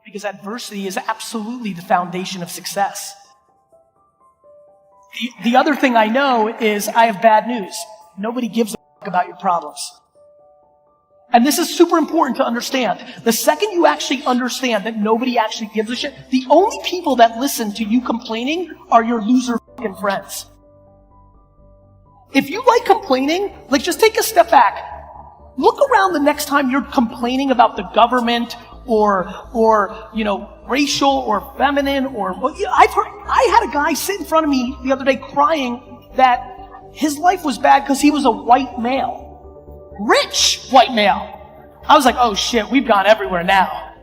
because adversity is absolutely the foundation of success. The other thing I know is I have bad news. Nobody gives a fuck about your problems. And this is super important to understand. The second you actually understand that nobody actually gives a shit, the only people that listen to you complaining are your loser fucking friends. If you like complaining, like just take a step back. Look around the next time you're complaining about the government or racial or feminine or I had a guy sit in front of me the other day crying that his life was bad because he was a white male. Rich white male. I was like, oh shit, we've gone everywhere now.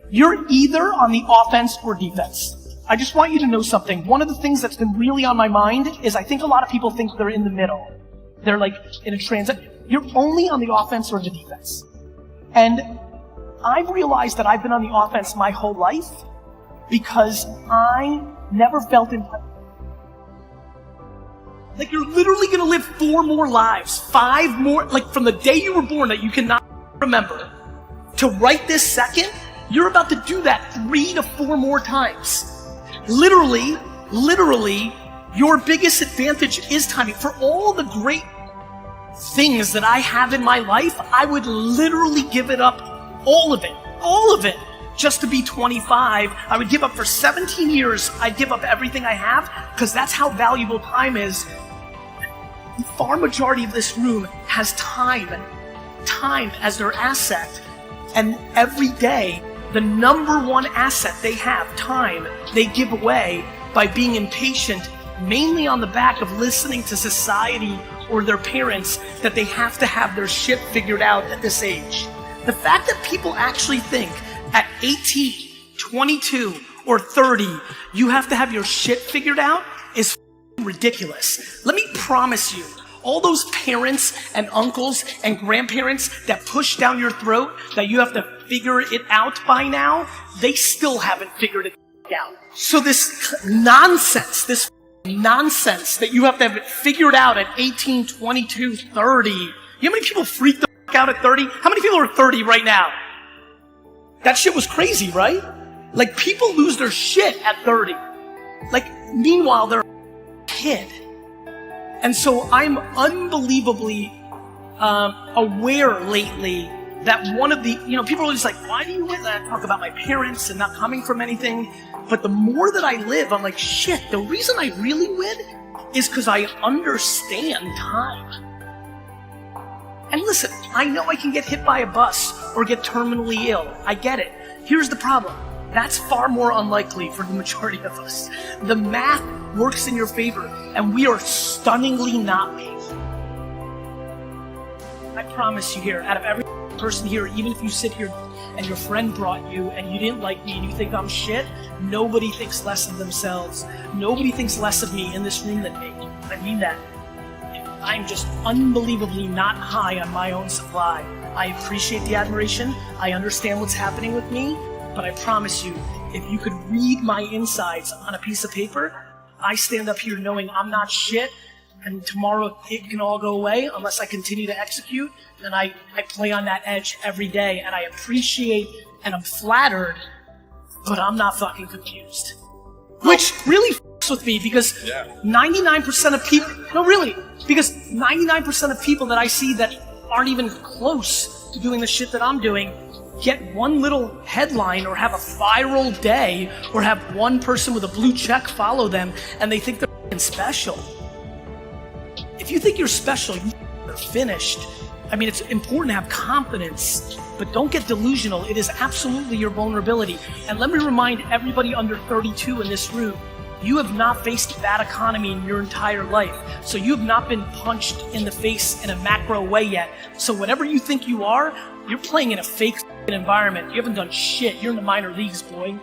You're either on the offense or defense. I just want you to know something. One of the things that's been really on my mind is I think a lot of people think they're in the middle. They're like in a transit. You're only on the offense or the defense. And I've realized that I've been on the offense my whole life because I never felt entitled. Like you're literally going to live 4 more lives, 5 more, like from the day you were born that you cannot remember to right this second, you're about to do that 3 to 4 more times. Literally, your biggest advantage is timing. For all the great things that I have in my life, I would literally give it up, all of it, just to be 25. I would give up for 17 years. I'd give up everything I have because that's how valuable time is. The far majority of this room has time as their asset. And every day, the number one asset they have, time, they give away by being impatient, mainly on the back of listening to society or their parents that they have to have their shit figured out at this age. The fact that people actually think at 18, 22, or 30, you have to have your shit figured out is ridiculous. Let me promise you, all those parents and uncles and grandparents that push down your throat that you have to figure it out by now, they still haven't figured it out. So this nonsense that you have to have it figured out at 18, 22, 30. You know how many people freak the fuck out at 30? How many people are 30 right now? That shit was crazy, right? Like people lose their shit at 30. Like meanwhile, they're a kid. And so I'm unbelievably aware lately that one of the, people are just like, why do you win? I talk about my parents and not coming from anything. But the more that I live, I'm like, shit, the reason I really win is because I understand time. And listen, I know I can get hit by a bus or get terminally ill. I get it. Here's the problem. That's far more unlikely for the majority of us. The math works in your favor, and we are stunningly not painful. I promise you here, out of every person here, even if you sit here and your friend brought you and you didn't like me and you think I'm shit, nobody thinks less of themselves. Nobody thinks less of me in this room than me. I mean that. I'm just unbelievably not high on my own supply. I appreciate the admiration. I understand what's happening with me. But I promise you, if you could read my insides on a piece of paper, I stand up here knowing I'm not shit, and tomorrow it can all go away unless I continue to execute, and I play on that edge every day, and I appreciate and I'm flattered, but I'm not fucking confused. Which really f***s with me because 99% of people, because 99% of people that I see that aren't even close to doing the shit that I'm doing get one little headline or have a viral day or have one person with a blue check follow them and they think they're f***ing special. If you think you're special, you're finished. I mean, it's important to have confidence, but don't get delusional. It is absolutely your vulnerability. And let me remind everybody under 32 in this room, you have not faced a bad economy in your entire life. So you have not been punched in the face in a macro way yet. So whatever you think you are, you're playing in a fake environment. You haven't done shit. You're in the minor leagues, boy.